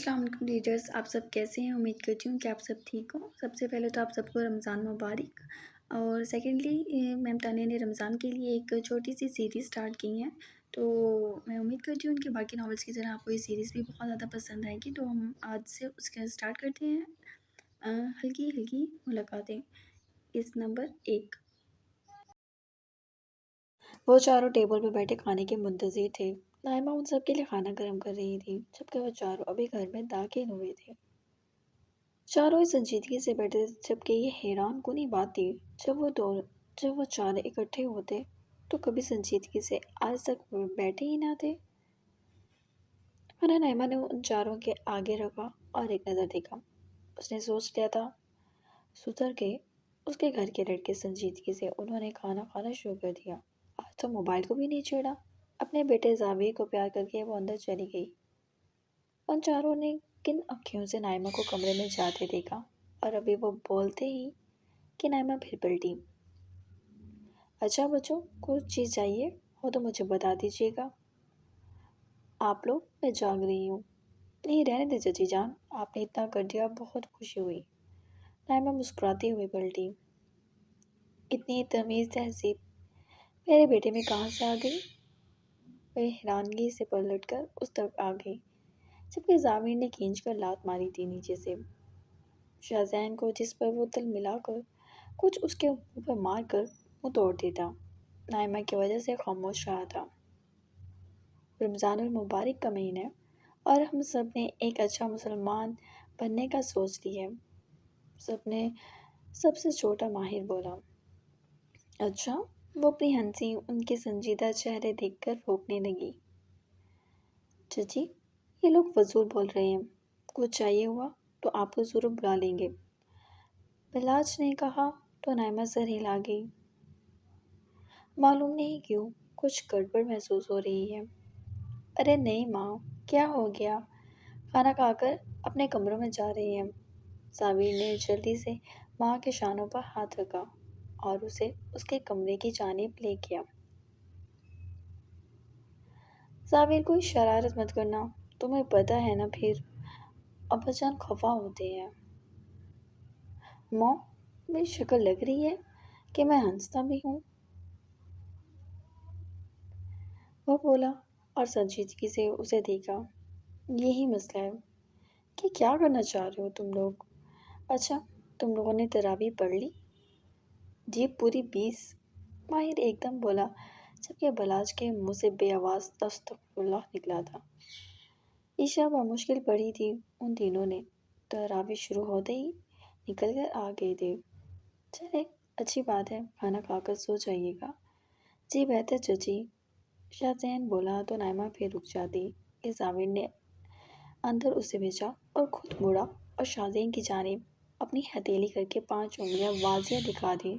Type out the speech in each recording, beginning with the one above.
अस्सलाम वालेकुम रीडर्स, आप सब कैसे हैं? उम्मीद करती हूँ कि आप सब ठीक हो। सबसे पहले तो आप सबको रमज़ान मुबारक। और सेकेंडली मैम तानिया ने रमज़ान के लिए एक छोटी सी सीरीज़ स्टार्ट की है। तो मैं उम्मीद करती हूँ कि बाकी नॉवेल्स की तरह आपको ये सीरीज़ भी बहुत ज़्यादा पसंद आएगी। तो हम आज से उसके स्टार्ट करते हैं। हल्की हल्की मुलाकातें, इस नंबर 1। वो चारों टेबल पर बैठे खाने के मुंतज़िर थे। नाइमा उन सब के लिए खाना गर्म कर रही थी, जबकि वो चारों अभी घर में दाखिल हुए थे। चारों इस संजीदगी से बैठे थे, जबकि ये हैरान कुनी बात थी। जब वो चारों इकट्ठे होते तो कभी संजीदगी से आज तक वो बैठे ही ना थे। खाना नाइमा ने उन चारों के आगे रखा और एक नज़र देखा। उसने सोच लिया था सुधर के उसके घर के लड़के संजीदगी से उन्होंने खाना खाना शुरू कर दिया। आज तो मोबाइल को भी नहीं छेड़ा। अपने बेटे जावेद को प्यार करके वो अंदर चली गई। उन चारों ने किन अँखियों से नाइमा को कमरे में जाते देखा, और अभी वो बोलते ही कि नाइमा फिर पलटी। अच्छा बच्चों, कुछ चीज़ चाहिए हो तो मुझे बता दीजिएगा। आप लोग, मैं जाग रही हूँ। नहीं, रहने दे चाची जान, आपने इतना कर दिया, बहुत खुशी हुई। नाइमा मुस्कुराती हुई पलटी। इतनी तमीज़ तहजीब मेरे बेटे में कहाँ से आ गई? वह हैरानगी से पलट कर उस तरफ आ गई, जबकि जामिर ने खींच कर लात मारी थी नीचे से। शाहजैन को जिस पर वो तिल मिलाकर कुछ उसके मुंह पर मार कर मुंह तोड़ देता, नाइमा की वजह से खामोश रहा था। रमज़ानुल मुबारक का महीना है और हम सब ने एक अच्छा मुसलमान बनने का सोच लिया है। सबने सबसे छोटा माहिर बोला। अच्छा, वो अपनी हंसी उनके संजीदा चेहरे देखकर रोकने लगी। चाची, ये लोग फजूल बोल रहे हैं। कुछ चाहिए हुआ तो आपको ज़रूर बुला लेंगे, बिलाज ने कहा तो नाइमा सर हिला गई। मालूम नहीं क्यों कुछ गड़बड़ महसूस हो रही है। अरे नहीं माँ, क्या हो गया? खाना खाकर अपने कमरों में जा रही हैं। साबिर ने जल्दी से माँ के शानों पर हाथ रखा और उसे उसके कमरे की जानिब ले गया। साबिर, कोई शरारत मत करना, तुम्हें पता है ना फिर अब्बाजान खफा होते हैं। माँ, मेरी शक्ल लग रही है कि मैं हंसता भी हूँ, वो बोला और संजीदगी से उसे देखा। यही मसला है कि क्या करना चाह रहे हो तुम लोग। अच्छा, तुम लोगों ने तरावी पढ़ ली? जी, पूरी 20। माहिर एकदम बोला, जबकि बलाज के मुंह से बेआवाज़ अस्तगफुरुल्लाह निकला था। ईशा मुश्किल पड़ी थी उन तीनों ने। तरावी शुरू होते ही निकल कर आ गए थे। चले, अच्छी बात है, खाना खाकर सो जाइएगा। जी बेहतर चची, शाहजैन बोला तो नाइमा फिर रुक जाती कि जाविर ने अंदर उसे भेजा और खुद मुड़ा और शाहजैन की जानिब अपनी हथेली करके 5 उंगलियां वाजिया दिखा दी,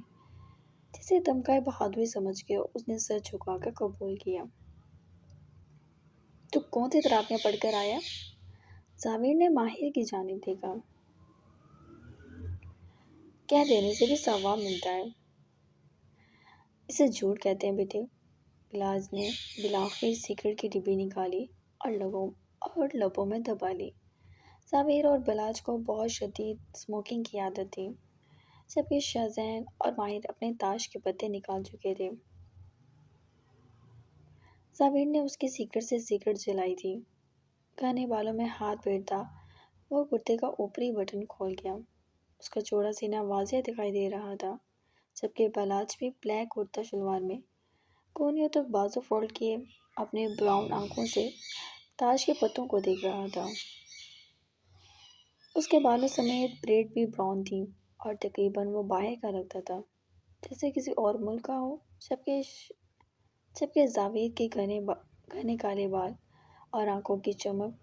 जिसे धमकाए बहादुरी समझ के उसने सर झुकाकर कबूल किया। तो कौन सी तराबियां पढ़कर आया? जामिर ने माहिर की जानिब देखा। कह देने से भी सवाब मिलता है, इसे झूठ कहते हैं बेटे। बिलाज ने बिलाखिर सिगरेट की डिब्बी निकाली और लबों में दबा ली। जावेर और बलाज को बहुत शदीद स्मोकिंग की आदत थी, जबकि शाहजैन और माहिर अपने ताश के पत्ते निकाल चुके थे। जावेर ने उसकी सिगरेट से सिगरेट जलाई थी। खाने वालों में हाथ फेरता वो कुर्ते का ऊपरी बटन खोल गया। उसका चौड़ा सीना वाज़िह दिखाई दे रहा था, जबकि बलाज भी ब्लैक कुर्ता शलवार में कोहनियों तक बाजू फोल्ड किए अपने ब्राउन आंखों से ताश के पत्तों को देख रहा था। उसके बालों समेत ब्रेड भी ब्राउन थी और तकरीबन वो बाहर का लगता था, जैसे किसी और मुल्क का हो। जबकि जावेद के घने काले बाल और आंखों की चमक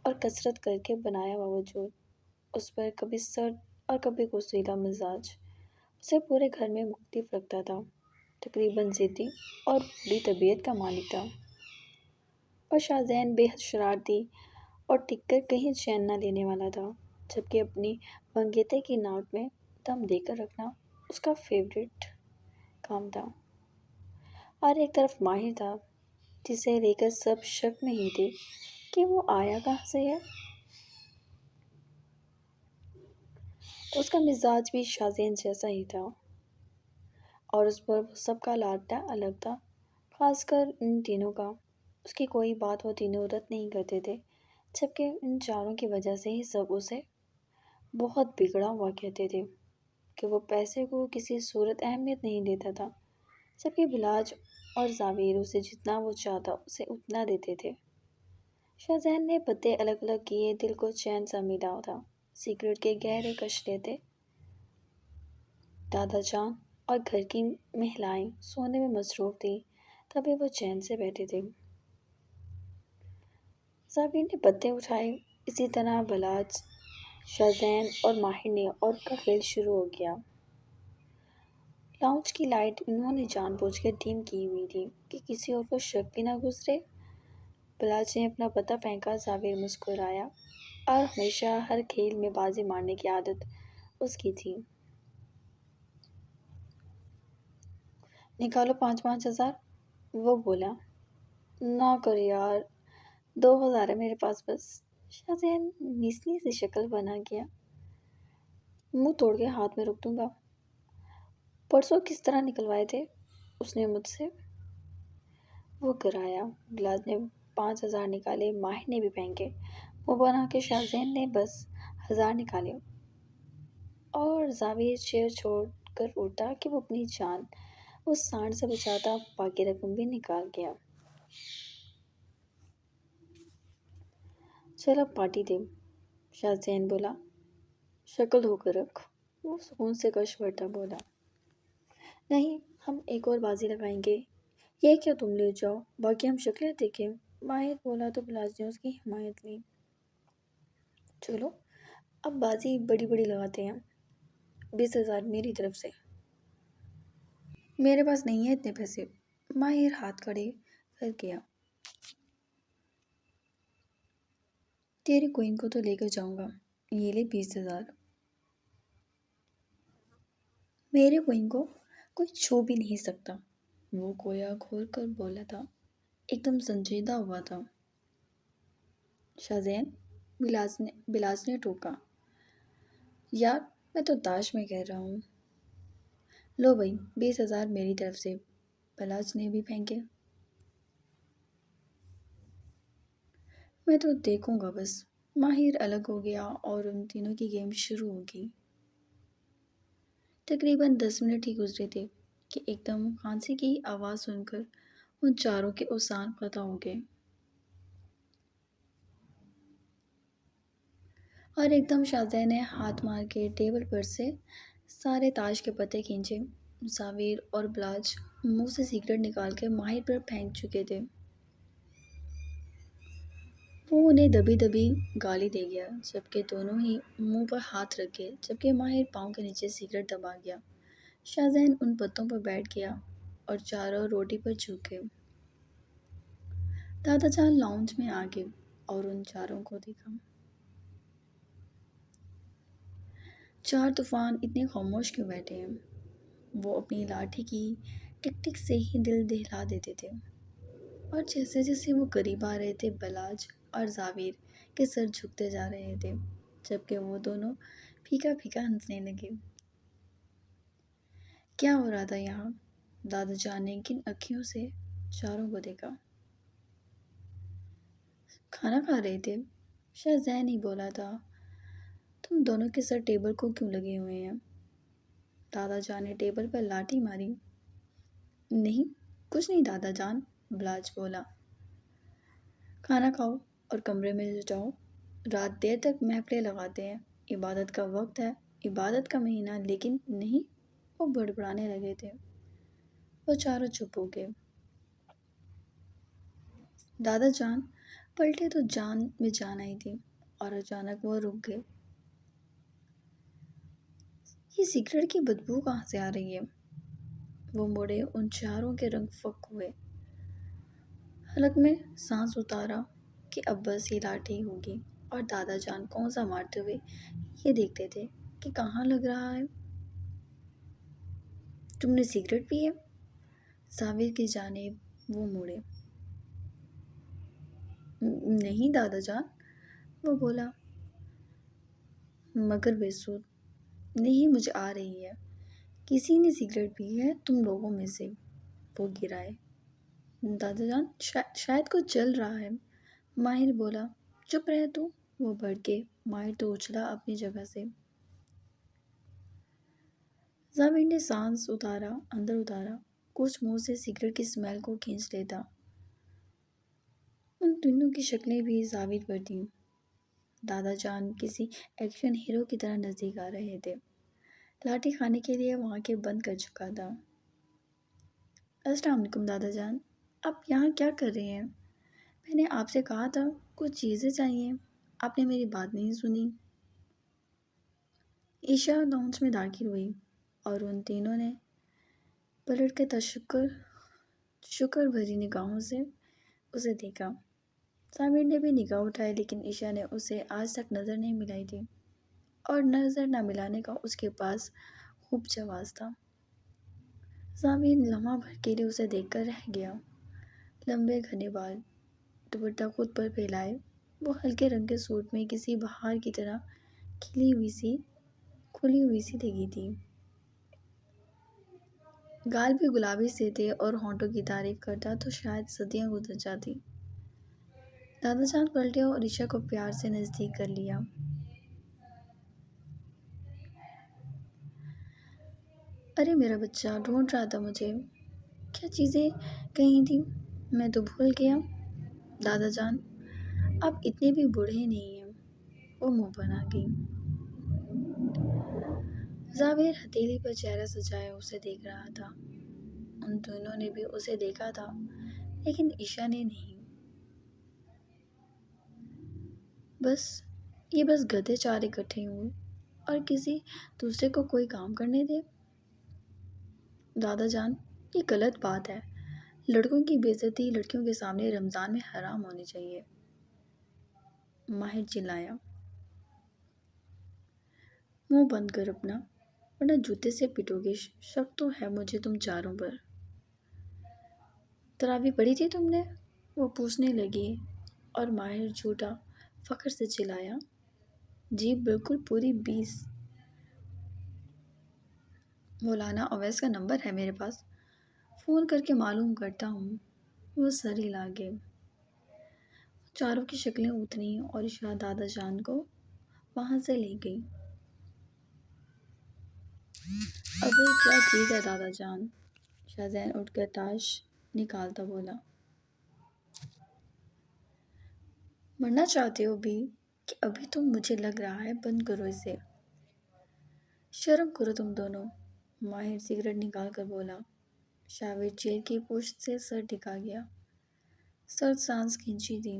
और कसरत करके बनाया हुआ वजूद, उस पर कभी सर्द और कभी गुस्सैला मिजाज, उसे पूरे घर में मुख्तलिफ रखता था। तकरीबन ज़िद्दी और बुरी तबीयत का मालिक था। और शाहजैन बेहद शरारती और टिककर कहीं चैन न लेने वाला था, जबकि अपनी मंगेतर की नाक में दम देकर रखना उसका फेवरेट काम था। और एक तरफ माहिर था, जिसे लेकर सब शक में ही थे कि वो आया कहाँ से है। اس کا مزاج بھی شازین جیسا ہی تھا اور اس پر سب کا لاڈلا الگ تھا، خاص کر ان تینوں کا۔ اس کی کوئی بات وہ تینوں رد نہیں کرتے تھے، جبکہ ان چاروں کی وجہ سے ہی سب اسے بہت بگڑا ہوا کہتے تھے کہ وہ پیسے کو کسی صورت اہمیت نہیں دیتا تھا، جبکہ بلاج اور زاویر اسے جتنا وہ چاہتا اسے اتنا دیتے تھے۔ شاہزین نے پتے الگ الگ کیے، دل کو چین سا ملا تھا، سگریٹ کے گہرے کش لیتے۔ دادا جان اور گھر کی مہلائیں سونے میں مصروف تھیں، تبھی وہ چین سے بیٹھے تھے۔ زاویر نے پتے اٹھائے، اسی طرح بلاج، شاہزین اور ماہر نے، اور ان کا کھیل شروع ہو گیا۔ لاؤنج کی لائٹ انہوں نے جان بوجھ کر ڈیم کی ہوئی تھی کہ کسی اور کو شک بھی نہ گزرے۔ بلاج نے اپنا پتہ پھینکا، زاویر مسکرایا، اور ہمیشہ ہر کھیل میں بازی مارنے کی عادت اس کی تھی۔ نکالو 5,000 وہ بولا۔ نہ کر یار، 2,000 ہے میرے پاس بس۔ شاہزین نیسنی سی شکل بنا گیا۔ منہ توڑ کے ہاتھ میں رکھ دوں گا۔ پرسوں کس طرح نکلوائے تھے اس نے مجھ سے؟ وہ گرایا۔ بلاج نے 5,000 نکالے، ماہر نے بھی پھینکے، وہ بنا کے شاہزین نے بس 1,000 نکالے، اور زاویر شیر چھوڑ کر اٹھا کہ وہ اپنی جان اس سانڈ سے بچاتا، باقی رقم بھی نکال گیا۔ چل اب پارٹی دے، شاہزین بولا۔ شکل دھو کر رکھ، وہ سکون سے کش بھرتا بولا۔ نہیں، ہم ایک اور بازی لگائیں گے۔ یہ کیا تم لے جاؤ، باقی ہم شکلیں دیکھیں، ماہر بولا تو بلاج نے اس کی حمایت لی۔ چلو اب بازی بڑی بڑی لگاتے ہیں، 20,000 میری طرف سے۔ میرے پاس نہیں ہے اتنے پیسے، ماہر ہاتھ کھڑے کر گیا۔ تیری کوئن کو تو لے کر جاؤں گا، یہ لے 20,000۔ میرے کوئن کو کوئی چھو بھی نہیں سکتا، وہ گویا گھور کر بولا تھا، ایک دم سنجیدہ ہوا تھا۔ شاہزین، بلاج نے ٹوکا۔ یار میں تو داعش میں کہہ رہا ہوں۔ لو بھائی، 20,000 میری طرف سے، بلاج نے بھی پھینکے۔ میں تو دیکھوں گا بس۔ ماہر الگ ہو گیا اور ان تینوں کی گیم شروع ہو گئی۔ تقریباً 10 منٹ ہی گزرے تھے کہ ایک دم کھانسی کی آواز سن کر ان چاروں کے اوزان قطع ہو گئے، اور ایک دم شاہزین نے ہاتھ مار کے ٹیبل پر سے سارے تاش کے پتے کھینچے۔ زاویر اور بلاج منہ سے سگریٹ نکال کے ماہر پر پھینک چکے تھے۔ وہ انہیں دبی دبی گالی دے گیا، جبکہ دونوں ہی منہ پر ہاتھ رکھ گئے، جبکہ ماہر پاؤں کے نیچے سگریٹ دبا گیا۔ شاہزین ان پتوں پر بیٹھ گیا اور چاروں روٹی پر جھک گئے۔ دادا جان لاؤنج میں آ گئے اور ان چاروں کو دیکھا۔ چار طوفان اتنے خاموش کیوں بیٹھے ہیں؟ وہ اپنی لاٹھی کی ٹک ٹک سے ہی دل دہلا دیتے تھے، اور جیسے جیسے وہ قریب آ رہے تھے، بلاج اور زاویر کے سر جھکتے جا رہے تھے، جبکہ وہ دونوں پھیکا پھیکا ہنسنے لگے۔ کیا ہو رہا تھا یہاں؟ دادا جان نے کن اکھیوں سے چاروں کو دیکھا۔ کھانا کھا رہے تھے، شاہزین ہی بولا تھا۔ تم دونوں کے سر ٹیبل کو کیوں لگے ہوئے ہیں؟ دادا جان نے ٹیبل پر لاٹھی ماری۔ نہیں کچھ نہیں دادا جان، بلاج بولا۔ کھانا کھاؤ اور کمرے میں جاؤ، رات دیر تک محفلیں لگاتے ہیں، عبادت کا وقت ہے، عبادت کا مہینہ، لیکن نہیں۔ وہ بڑبڑانے لگے تھے۔ وہ چاروں چپ ہو گئے۔ دادا جان پلٹے تو جان میں جان آئی تھی، اور اچانک وہ رک گئے۔ یہ سگریٹ کی بدبو کہاں سے آ رہی ہے؟ وہ مڑے، ان چاروں کے رنگ فک ہوئے۔ حلق میں سانس اتارا کہ اب بس یہ لاٹھی ہوگی، اور دادا جان کون سا مارتے ہوئے یہ دیکھتے تھے کہ کہاں لگ رہا ہے۔ تم نے سگریٹ پی ہے؟ زاویر کی جانب وہ مڑے۔ نہیں دادا جان، وہ بولا، مگر بے سود۔ نہیں مجھے آ رہی ہے، کسی نے سگریٹ پی ہے تم لوگوں میں سے، وہ گرائے۔ دادا جان شاید کچھ چل رہا ہے، ماہر بولا۔ چپ رہے تو، وہ بھڑکے۔ ماہر تو اچھلا اپنی جگہ سے۔ زابیر نے سانس اندر اتارا، کچھ منہ سے سگریٹ کی اسمیل کو کھینچ لیتا۔ ان دونوں کی شکلیں بھی زابیر پر تھیں۔ دادا جان کسی ایکشن ہیرو کی طرح نزدیک آ رہے تھے۔ لاٹھی کھانے کے لیے وہ آنکھیں بند کر چکا تھا۔ السلام علیکم دادا جان، آپ یہاں کیا کر رہے ہیں؟ میں نے آپ سے کہا تھا کچھ چیزیں چاہیے، آپ نے میری بات نہیں سنی۔ عشا لاؤنج میں داخل ہوئی اور ان تینوں نے پلٹ کے شکر بھری نگاہوں سے اسے دیکھا۔ سامر نے بھی نگاہ اٹھائی لیکن عشا نے اسے آج تک نظر نہیں ملائی تھی، اور نظر نہ ملانے کا اس کے پاس خوب جواز تھا۔ سامر لمحہ بھر کے لیے اسے دیکھ کر رہ گیا۔ لمبے گھنے بال، دوپٹہ خود پر پھیلائے، وہ ہلکے رنگ کے سوٹ میں کسی بہار کی طرح کھلی ہوئی سی لگی تھی۔ گال بھی گلابی سے تھے اور ہونٹوں کی تعریف کرتا تو شاید صدیاں گزر جاتی۔ دادا جان پلٹے اور عشا کو پیار سے نزدیک کر لیا۔ ارے میرا بچہ ڈھونڈ رہا تھا مجھے، کیا چیزیں کہی تھی، میں تو بھول گیا۔ دادا جان آپ اتنے بھی بوڑھے نہیں ہیں، وہ منہ بنا گئی۔ زابیر ہتھیلی پر چہرہ سجائے اسے دیکھ رہا تھا۔ ان دونوں نے بھی اسے دیکھا تھا لیکن عشا نے نہیں۔ یہ بس گدھے چار اکٹھے ہوں اور کسی دوسرے کو کوئی کام کرنے دے۔ دادا جان یہ غلط بات ہے، لڑکوں کی بے عزتی لڑکیوں کے سامنے رمضان میں حرام ہونی چاہیے، ماہر چلایا۔ منہ بند کر اپنا، ورنہ جوتے سے پٹو گے، شک تو ہے مجھے تم چاروں پر۔ تراویح پڑھی تھی تم نے؟ وہ پوچھنے لگی اور ماہر جھوٹا فخر سے چلایا۔ جی بالکل پوری 20۔ مولانا اویس کا نمبر ہے میرے پاس، فون کر کے معلوم کرتا ہوں۔ وہ سر ہلا گئے۔ چاروں کی شکلیں اتری اور عشا دادا جان کو وہاں سے لے گئی۔ اب یہ کیا چیز ہے دادا جان؟ شاہزین اٹھ کر تاش نکالتا بولا۔ مرنا چاہتے ہو بھی کہ ابھی تم مجھے لگ رہا ہے، بند کرو اسے۔ شرم کرو تم دونوں، ماہر سگریٹ نکال کر بولا۔ شاویر چیئر کی پشت سے سر ٹکا گیا، سرد سانس کھینچی تھی۔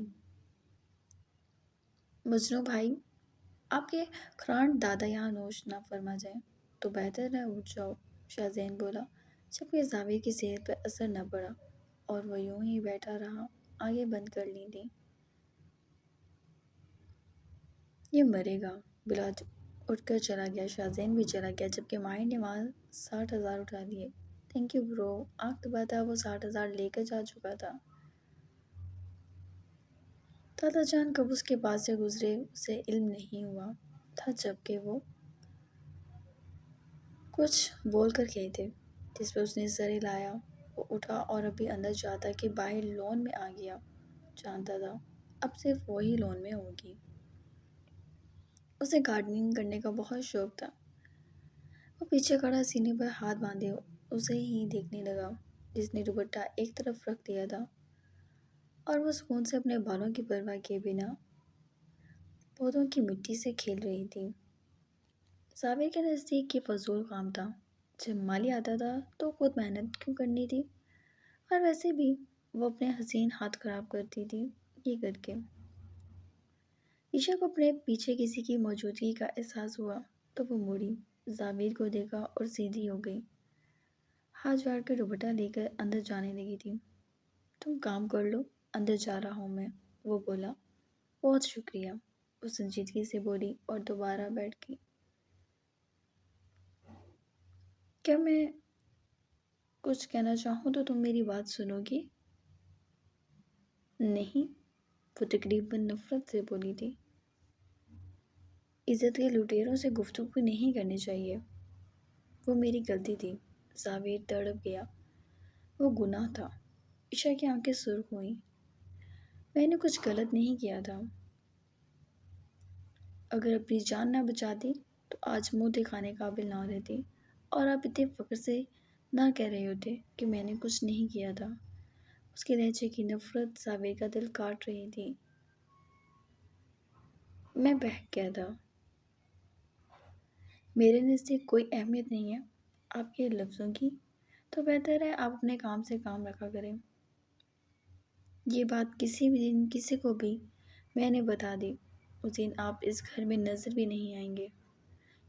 مجنوں بھائی، آپ کے کھرانٹ دادا یہاں نوش نہ فرما جائیں تو بہتر ہے اٹھ جاؤ، شاہزین بولا، جبکہ زابیر کی صحت پر اثر نہ پڑا اور وہ یوں ہی بیٹھا رہا، آنکھیں بند کر لی تھی۔ یہ مرے گا۔ بلاج اٹھ کر چلا گیا، شاہزین بھی چلا گیا، جبکہ ماہر نے وہاں 60,000 اٹھا لیے۔ تھینک یو برو، آنکھ دباتا وہ 60,000 لے کر جا چکا تھا۔ دادا جان کب اس کے پاس سے گزرے اسے علم نہیں ہوا تھا، جبکہ وہ کچھ بول کر گئے تھے، جس پہ اس نے سر ہلایا۔ وہ اٹھا اور ابھی اندر جاتا کہ باہر لون میں آ گیا، جانتا تھا اب صرف وہی لون میں ہوگی۔ اسے گارڈننگ کرنے کا بہت شوق تھا۔ وہ پیچھے کھڑا سینے پر ہاتھ باندھے اسے ہی دیکھنے لگا جس نے دوپٹہ ایک طرف رکھ دیا تھا اور وہ سکون سے اپنے بالوں کی پرواہ کیے بنا پودوں کی مٹی سے کھیل رہی تھی۔ زابیر کے نزدیک یہ فضول کام تھا، جب مالی آتا تھا تو خود محنت کیوں کرنی تھی، اور ویسے بھی وہ اپنے حسین ہاتھ خراب کرتی تھی یہ کر کے۔ عشا کو اپنے پیچھے کسی کی موجودگی کا احساس ہوا تو وہ مڑی، زابیر کو دیکھا اور سیدھی ہو گئی، ہاتھ جھاڑ کر دوپٹہ لے کر اندر جانے لگی تھی۔ تم کام کر لو، اندر جا رہا ہوں میں، وہ بولا۔ بہت شکریہ، وہ سنجیدگی سے بولی اور دوبارہ بیٹھ گئی۔ کیا میں کچھ کہنا چاہوں تو تم میری بات سنو گی؟ نہیں، وہ تقریباً نفرت سے بولی تھی۔ عزت کے لٹیروں سے گفتگو نہیں کرنی چاہیے۔ وہ میری غلطی تھی۔ زاویر تڑپ گیا۔ وہ گناہ تھا۔ عشا کی آنکھیں سرخ ہوئیں۔ میں نے کچھ غلط نہیں کیا تھا۔ اگر اپنی جان نہ بچاتی تو آج منہ دکھانے قابل نہ رہتی، اور آپ اتنے فخر سے نہ کہہ رہے ہوتے کہ میں نے کچھ نہیں کیا تھا۔ اس کے لہجے کی نفرت زاویر کا دل کاٹ رہی تھی۔ میں بہک گیا تھا۔ میرے نزدیک کوئی اہمیت نہیں ہے آپ کے لفظوں کی، تو بہتر ہے آپ اپنے کام سے کام رکھا کریں۔ یہ بات کسی بھی دن کسی کو بھی میں نے بتا دی، اس دن آپ اس گھر میں نظر بھی نہیں آئیں گے۔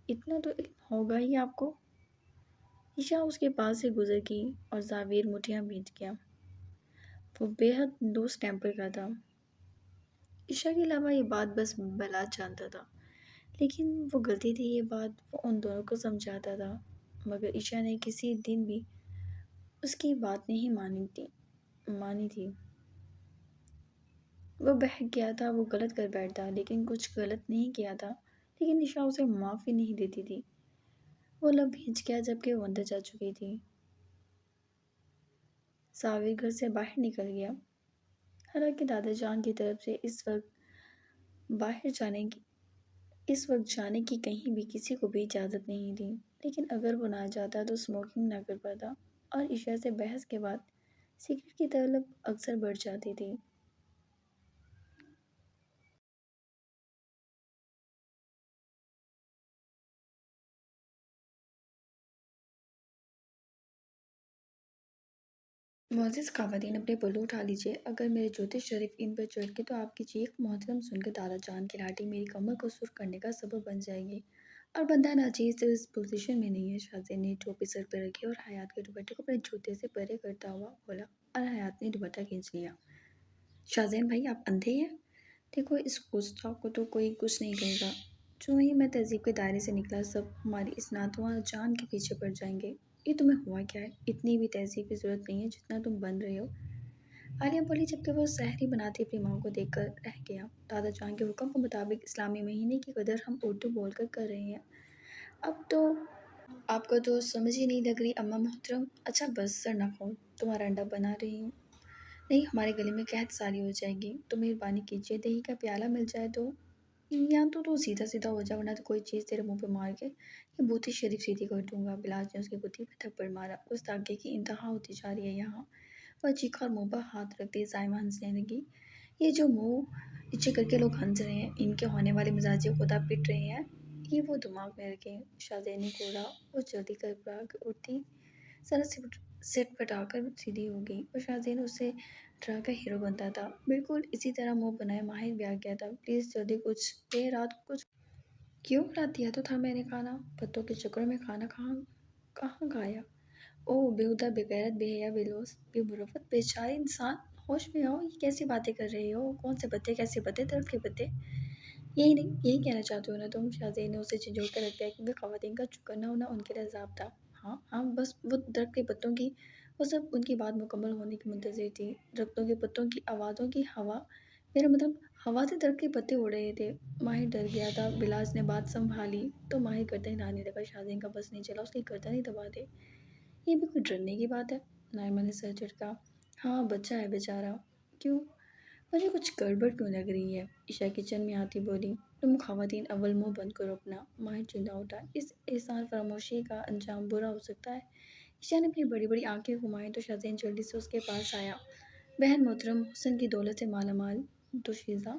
اتنا تو علم ہوگا ہی آپ کو۔ عشا اس کے پاس سے گزر گئی اور زاویر مٹھیاں بھیج گیا۔ وہ بے حد لوس ٹیمپر کا تھا۔ عشا کے علاوہ یہ بات بس بلال جانتا تھا، لیکن وہ غلطی تھی، یہ بات وہ ان دونوں کو سمجھاتا تھا، مگر عشا نے کسی دن بھی اس کی بات نہیں مانی تھی۔ وہ بہک گیا تھا، وہ غلط کر بیٹھتا، لیکن کچھ غلط نہیں کیا تھا، لیکن عشا اسے معافی نہیں دیتی تھی۔ وہ لب بھیج گیا جبکہ وہ اندر جا چکی تھی۔ زاویر گھر سے باہر نکل گیا، حالانکہ دادا جان کی طرف سے اس وقت جانے کی کہیں بھی کسی کو بھی اجازت نہیں تھی، لیکن اگر وہ نہ جاتا تو اسموکنگ نہ کر پاتا، اور عشاء سے بحث کے بعد سگریٹ کی طلب اکثر بڑھ جاتی تھی۔ معزز خواتین اپنے پلو اٹھا لیجیے، اگر میرے جوتے شریف ان پر چڑھ کے تو آپ کی چیخ محترم سن کر دادا جان کی لاٹھی میری کمر کو سرخ کرنے کا سبب بن جائے گی، اور بندہ ناچیز تو اس پوزیشن میں نہیں ہے۔ شاہزادے نے ٹوپی سر پر رکھی اور حیات کے دوپٹے کو اپنے جوتے سے پرے کرتا ہوا بولا، اور حیات نے دوپٹہ کھینچ لیا۔ شاہزین بھائی آپ اندھے ہیں؟ دیکھو اس گستاخ کو تو کوئی کچھ نہیں کہے گا۔ جو ہی میں تہذیب کے دائرے سے نکلا سب ہماری اس ناتواں جان کے پیچھے پڑ جائیں گے۔ یہ تمہیں ہوا کیا ہے؟ اتنی بھی تہذیب کی ضرورت نہیں ہے جتنا تم بن رہے ہو۔ عالیہ بولی جبکہ وہ سحری بناتی اپنی ماں کو دیکھ کر رہ گیا۔ دادا جان کے حکم کے مطابق اسلامی مہینے کی قدر ہم اردو بول کر رہے ہیں۔ اب تو آپ کو تو سمجھ ہی نہیں لگ رہی اماں محترم۔ اچھا بس سر نہ کھول، تمہارا انڈا بنا رہی ہوں۔ نہیں ہمارے گلے میں قحط ساری ہو جائے گی، تو مہربانی کیجیے دہی کا پیالہ مل جائے تو، یا تو سیدھا سیدھا ہو جائے ورنہ تو کوئی چیز تیرے منہ پہ مار کے یہ بوتھی شریف سیدھی کر دوں گا۔ بلاج نے اس کی گدی پہ تھپڑ مارا۔ اس داغے کی انتہا ہوتی جا رہی ہے یہاں۔ وہ چیخا اور منہ پر ہاتھ رکھتی زائمہ ہنسنے لگی۔ یہ جو منہ نیچے کر کے لوگ ہنس رہے ہیں، ان کے ہونے والے مزاجی خدا پٹ رہے ہیں، یہ وہ دماغ میں رکھیں۔ شاہزادے نے گھوڑا وہ جلدی کر پڑا کہ اٹھتی ذرا سٹ پٹا کر سیدھی ہو گئی، اور شاہزادے اسے ڈرا کر ہیرو بنتا تھا۔ بالکل اسی طرح منہ بنائے ماہر بھی آ گیا تھا۔ پلیز جلدی کچھ دیر رات کو کچھ کیوں؟ رات دیا تو تھا میں نے کھانا، پتوں کے چکروں میں کھانا کہاں کھایا؟ اوہ بےہودہ، بے غیرت، بے حیا، بے لوث، بے مروت، بیچارے انسان، ہوش میں آؤ، یہ کیسی باتیں کر رہے ہو؟ کون سے پتے؟ کیسے پتے؟ درخت کے پتے؟ یہی کہنا چاہتے ہو نا تم؟ شاہزادے نے اسے جھنجھوڑ کر رکھ دیا کیونکہ خواتین کا چپ کرنا ہونا ان کے لیے عذاب تھا۔ ہاں بس وہ درخت کے پتوں کی، وہ سب ان کی بات مکمل ہونے کی منتظر تھی۔ درختوں کے پتوں کی آوازوں کی ہوا، میرا مطلب ہوا سے درخت کے پتے اڑ رہے تھے۔ ماہر ڈر گیا تھا۔ بلاج نے بات سنبھالی تو ماہر گردن ہلانے لگا۔ شاہزادے کا بس نہیں چلا، اس کی گردن ہی دبا دے، یہ بھی کوئی ڈرنے کی بات ہے؟ نائمہ نے سر جھٹکا۔ ہاں بچہ ہے بیچارہ۔ کیوں؟ مجھے کچھ گڑبڑ کیوں لگ رہی ہے؟ عشا کچن میں آتی بولی۔ تم خواتین اول منہ بند کرو اپنا۔ ماہر چلا اٹھا۔ اس احسان فراموشی کا انجام برا ہو سکتا ہے۔ عشا نے اپنی بڑی بڑی آنکھیں گھمائیں تو شاہزادہ جلدی سے اس کے پاس آیا۔ بہن محترم، حسن کی دولت سے مالا مال دوشیزہ،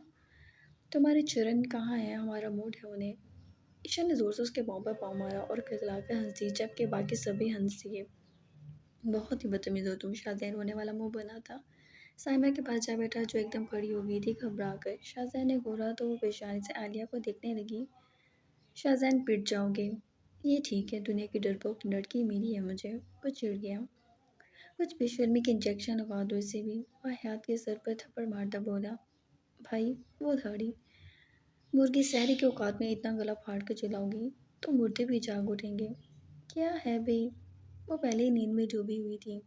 تمہارے چرن کہاں ہیں؟ ہمارا موڈ ہے انہیں۔ عشا نے زور سے اس کے پاؤں پر پاؤں مارا اور کھلکھلا کر ہنس دی جبکہ باقی سبھی ہنس دیے۔ بہت ہی بدتمیز ہو تم۔ شاہزادہ رونے والا منہ بنا تھا۔ سائمہ کے پاس جا بیٹھا جو ایک دم کھڑی ہو گئی تھی گھبرا کر۔ شاہزادہ نے گھورا تو وہ پیشانی سے عالیہ کو دیکھنے لگی۔ شاہزادہ پٹ جاؤ گے۔ یہ ٹھیک ہے، دنیا کی ڈرپوک لڑکی ملی ہے مجھے۔ وہ چڑ گیا۔ کچھ بے شرمی کے انجیکشن لگوا دو اسے بھی۔ وہ حیات کے سر پر تھپڑ مارتا بولا۔ بھائی وہ دھاڑی مرغی سحری کے اوقات میں اتنا گلا پھاڑ کر چلاؤ گی تو مردے بھی جاگ اٹھیں گے۔ کیا ہے بھئی؟ وہ پہلے ہی نیند میں ڈوبی ہوئی تھی۔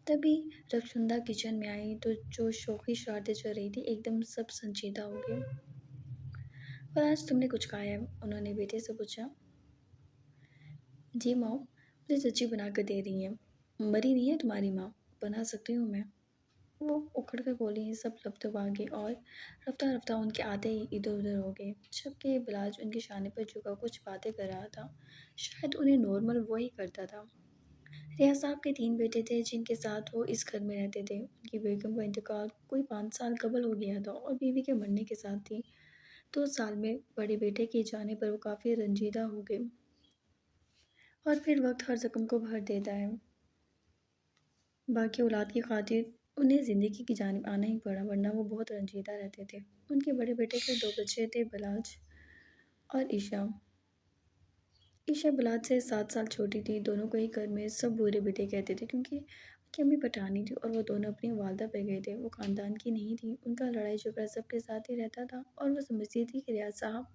تبھی رخشندہ کچن میں آئی تو جو شوخی شرارتیں چل رہی تھی ایک دم سب سنجیدہ ہو گئے۔ और आज तुमने कुछ खाया है? उन्होंने बेटे से पूछा। जी माँ, मुझे चची बना कर दे रही हैं। मरी नहीं है तुम्हारी माँ, बना सकती हूँ मैं। वो उखड़ कर बोली। सब लपटप आ गए और रफ्ता रफ्ता उनके आते ही इधर उधर हो गए, जबकि बिलाज उनके शाने पर झुका कुछ बातें कर रहा था। शायद उन्हें नॉर्मल वो ही करता था। रियाज साहब के 3 बेटे थे जिनके साथ वो इस घर में रहते थे। उनकी बेगम का इंतकाल कोई 5 साल कबल हो गया था और बीवी के मरने के साथ थी 2 साल में बड़े बेटे के जाने पर वो काफ़ी रंजीदा हो गए। और फिर वक्त हर जख्म को भर देता है। बाकी औलाद की खातिर उन्हें ज़िंदगी की जानिब आना ही पड़ा, वरना वो बहुत रंजीदा रहते थे। उनके बड़े बेटे के 2 बच्चे थे, बलाज और ईशा। ईशा बिलात से 7 साल छोटी थी। दोनों को ही घर में सब बूढ़े बेटे कहते थे क्योंकि उनकी अम्मी पठानी थी और वो दोनों अपनी वालदा पे गए थे। वो ख़ानदान की नहीं थी। उनका लड़ाई झगड़ा सबके साथ ही रहता था और वो समझती थी कि रियाज साहब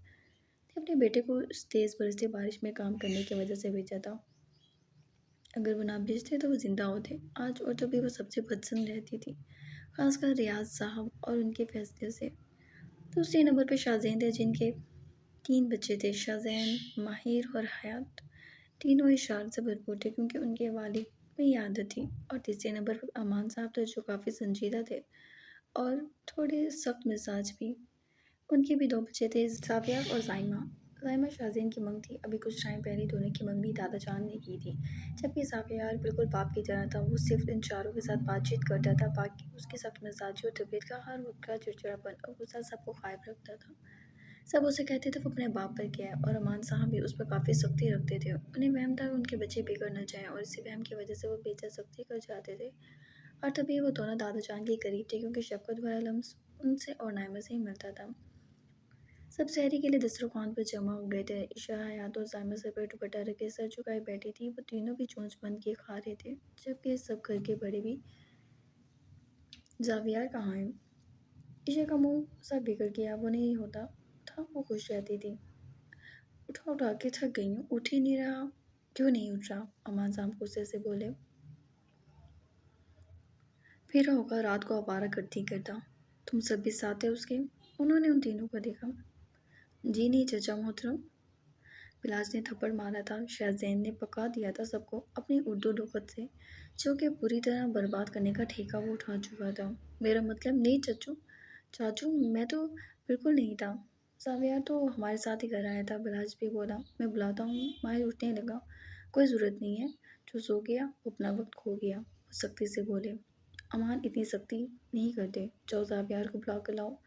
ने अपने बेटे को उस तेज़ बरसती बारिश में काम करने की वजह से भेजा था। अगर वो ना भेजते तो वो ज़िंदा होते आज, और तभी वो सबसे पसंद रहती थी, खासकर रियाज साहब और उनके फैसले से। दूसरे नंबर पर शाहज़ैन थे जिनके 3 बच्चे थे, शाहज़ैन, माहिर और हयात। तीनों ही शान से भरपूर थे क्योंकि उनके वालिद में ये आदत थी। और तीसरे नंबर पर अमान साहब थे जो काफ़ी संजीदा थे और थोड़े सख्त मिजाज भी। उनके भी 2 बच्चे थे, ज़ाविया और ज़ाइमा। ज़ाइमा शाज़ेन की मंग थी। अभी कुछ टाइम पहले दोनों की मंगनी दादा जान ने की थी। जबकि ज़ाविया बिल्कुल बाप की तरह था। वो सिर्फ इन चारों के साथ बातचीत करता था, बाकी उसकी सख्त मिजाजी और तबीयत का हर वक्त का चिड़चिड़ापन और गुस्सा सबको खायब रखता था। सब उसे कहते थे वो अपने बाप पर क्या है, और अमान साहब भी उस पर काफ़ी सख्ती रखते थे। उन्हें वहम था कि उनके बच्चे बिगड़ न जाएं और इसी वहम की वजह से वो बेजा सख्ती कर जाते थे। और तभी वो दोनों दादा जान के करीब थे क्योंकि शफकत भरा लम्स उनसे और नायमा से ही मिलता था। सब सहरी के लिए दस्तरखान पर जमा हो गए थे। ईशा, हयात और साइमा सर पर दुपट्टा रखे सर झुकाए बैठी थी। वो तीनों भी चोंच बंद किए खा रहे थे, जबकि सब घर के बड़े भी। जावियार कहाँ है? ईशा का मुंह सब बिगड़ गया। वो नहीं होता था, वो खुश रहती थी। उठा उठा के थक गई हूँ, उठ ही नहीं रहा। क्यों नहीं उठ रहा? अमान साहब गुस्से से बोले। फिर होगा रात को आवारा करती करता। तुम सब भी साथ है उसके? उन्होंने उन तीनों को देखा। जी नहीं चचा मोहतरम। बिलाज ने थप्पड़ मारा था। शाहज़ैन ने पका दिया था सबको अपनी उर्दू लुग़त से, जो कि पूरी तरह बर्बाद करने का ठेका वो उठा चुका था। मेरा मतलब नहीं चच्चू, चाचू, मैं तो बिल्कुल नहीं था। साविया तो हमारे साथ ही घर आया था, बिलाज भी बोला। मैं बुलाता हूँ। माहिर उठने लगा। कोई ज़रूरत नहीं है, जो सो गया वो अपना वक्त खो गया, वो सख्ती से बोले। अमान इतनी सख्ती नहीं करते, जाओ ज़ावियार को बुला कर लाओ।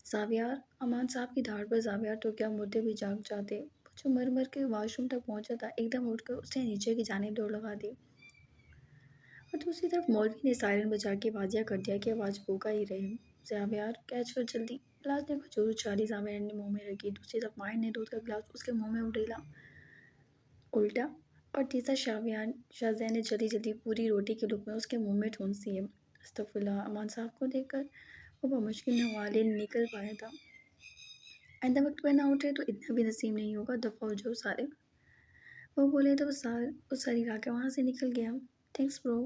ज़ावियार, अमान साहब की धाड़ पर ज़ावियार तो क्या मुर्दे भी जाग जाते। वो जो मर मर के वॉशरूम तक पहुंचा था, एकदम उठकर उसने नीचे की जानिब दौड़ लगा दी। और दूसरी तरफ मौलवी ने सायरन बजा के वाजिया कर दिया कि आवाज़ भूखा ही रहे। ज़ावियार, कैच कर जल्दी। गिलास ने खजूर उछाली, ज़ावियार ने मुंह में रखी। दूसरी तरफ माहिर ने दूध का गिलास उसके मुंह में उड़ेला उल्टा। और तीसरा शाहजैन ने जल्दी जल्दी पूरी रोटी के लुक़मे उसके मुंह में ठूंस दिए। अस्तगफुरुल्लाह, अमान साहब को देखकर वो बमुश्किल नवाले निकल पाया था। आइंदा वक्त पर ना उठे तो इतना भी नसीब नहीं होगा, दफ़ा हो जाओ सारे। वो बोले तो वो सारी राके वहाँ से निकल गया। Thanks bro.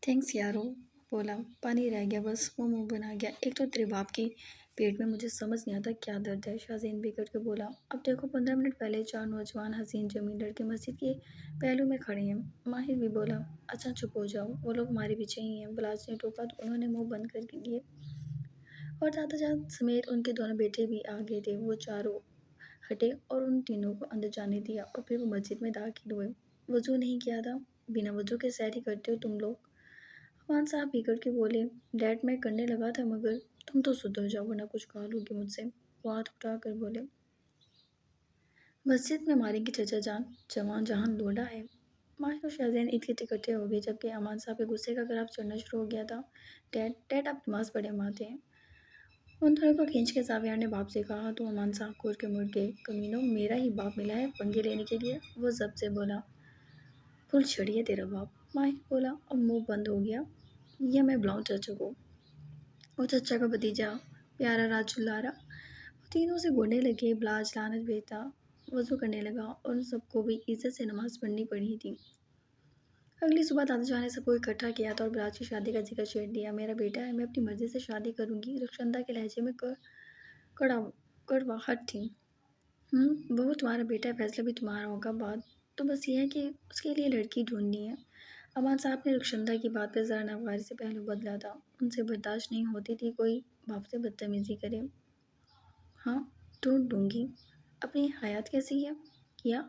थैंक्स यारो, बोला। पानी रह गया बस, वो मुंह बना गया। एक तो तेरे बाप की पेट में मुझे समझ नहीं आता क्या दर्द है, शाहज़ैन बिगड़ के बोला। अब देखो 15 मिनट पहले 4 नौजवान हसीन जमीन लड़के मस्जिद के पहलू में खड़े हैं। माहिर भी बोला। अच्छा चुप हो जाओ, वो लोग हमारे पीछे ही हैं। बिलाज ने टोका तो उन्होंने मुंह बंद कर लिए। और दादा जान समेत उनके दोनों बेटे भी आ गए थे। वो चारों हटे और उन तीनों को अंदर जाने दिया और फिर वो मस्जिद में दाखिल हुए। वजू नहीं किया था? बिना वजू के सैरी करते हो तुम लोग? अमान साहब बिगड़ के बोले। डैड, मैं करने लगा था मगर तुम तो सुधर जाओ वरना कुछ कहा लोगे मुझसे। वो हाथ उठा कर बोले। मस्जिद में मारेंगे चचा जान, जवान जहान लोड़ा है। माहिर और शाहजैन ईद इकट्ठे हो गए, जबकि अमान साहब के गुस्से का ग्राफ चढ़ना शुरू हो गया था। डैड आप नमाज पढ़े हम आते हैं। उन दोनों को खींच के ज़ावियार ने बाप से कहा तो अमान साहब घूर के मुड़ गए। कमीनों, मेरा ही बाप मिला है पंगे लेने के लिए, वो जब से बोला। फुल छड़ी है तेरा बाप, माहिर बोला और मुंह बंद हो गया। या मैं बुलाऊं चाचा को? वो चचा का भतीजा प्यारा राजू, तीनों से घूरने लगे। ब्लाज लानत बेटा वजू करने लगा और उन सबको भी इज्जत से नमाज पढ़नी पड़ी थी। अगली सुबह दादा जान ने सबको इकट्ठा किया था और ब्लाज की शादी का जिक्र छेड़ दिया। मेरा बेटा है, मैं अपनी मर्जी से शादी करूंगी, रक्षंदा के लहजे में कड़ा कड़वाहट थी। वो तुम्हारा बेटा है, फैसला भी तुम्हारा होगा। बात तो बस ये है कि उसके लिए लड़की ढूँढनी है। अमान साहब ने रुखशंदा की बात पे ज़रा नागवारी से पहलू बदला था। उनसे बर्दाश्त नहीं होती थी कोई बाप से बदतमीज़ी करे। हाँ, ढूँढ दूँगी। अपनी हयात कैसी है? किया?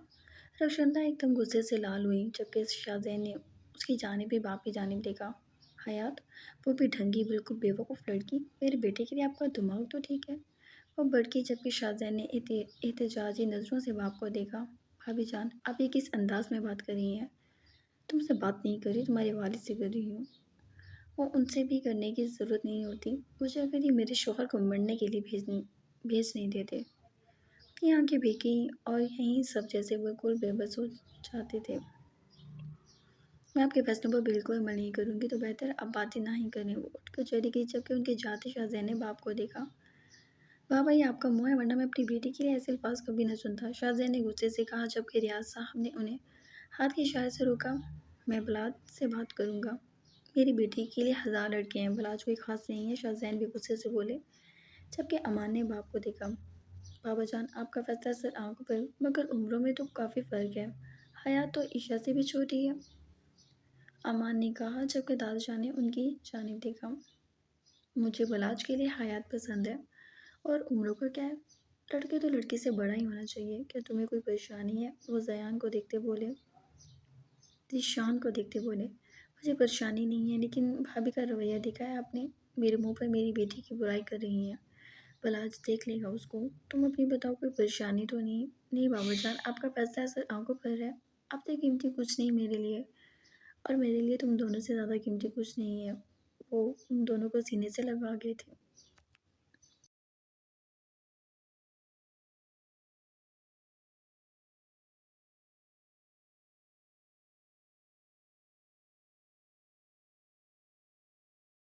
रुखशंदा एकदम गुस्से से लाल हुई जबकि शाहज़ैन ने उसकी जानिब भी बाप की जानिब देखा। हयात? वो भी ढंगी बिल्कुल बेवकूफ़ लड़की। मेरे बेटे के लिए आपका दिमाग तो ठीक है। वो भड़की जबकि शाहज़ैन ने एहतजाजी नज़रों से बाप को देखा। भाभी जान, आप ये किस अंदाज में बात कर रही हैं? तुमसे बात नहीं कर रही, तुम्हारे वालिद से कर रही हूँ। वो उनसे भी करने की ज़रूरत नहीं होती। मुझे अगर ये मेरे शौहर को मरने के लिए भेज नहीं देते। की आंखें भीगी और यहीं सब जैसे बिल्कुल बेबस हो जाते थे। मैं आपके फैसलों पर बिल्कुल अमल नहीं करूँगी तो बेहतर अब बातें ना ही करें। वो उठकर चली गई जबकि उनके जाते शाहज़ैन ने बाप को देखा। बाबा ये आपका मुँह है, वरना मैं अपनी बेटी के लिए ऐसे अल्फाज कभी न सुनता। शाहज़ैन ने गुस्से से कहा जबकि रियाज साहब ने उन्हें हाथ के इशारे से रोका। मैं बलात से बात करूँगा। मेरी बेटी के लिए 1000 लड़के हैं, बलाज कोई खास नहीं है। शाहज़ैन भी गुस्से से बोले जबकि अमान ने बाप को देखा। बाबा जान, आपका फैसला सर आंखों पर, मगर उम्रों में तो काफ़ी फ़र्क है। हयात तो ईशा से भी छोटी है, अमान ने कहा जबकि दादाजान ने उनकी जानिब देखा। मुझे बलाज के लिए हयात पसंद है। और उम्रों का क्या है? लड़के तो लड़की से बड़ा ही होना चाहिए। क्या तुम्हें कोई परेशानी है? वो ज़यान को देखते बोले। ज़ीशान को देखते बोले। मुझे परेशानी नहीं है, लेकिन भाभी का रवैया देखा है आपने? मेरे मुँह पर मेरी बेटी की बुराई कर रही हैं। भला आज देख लेगा उसको। तुम अपनी बताओ, कोई परेशानी तो नहीं? नहीं बाबा जान, आपका फैसला सिर्फ आंखों पर है। आपसे कीमती कुछ नहीं मेरे लिए, और मेरे लिए तुम दोनों से ज़्यादा कीमती कुछ नहीं है। वो उन दोनों को सीने से लगा गए थे।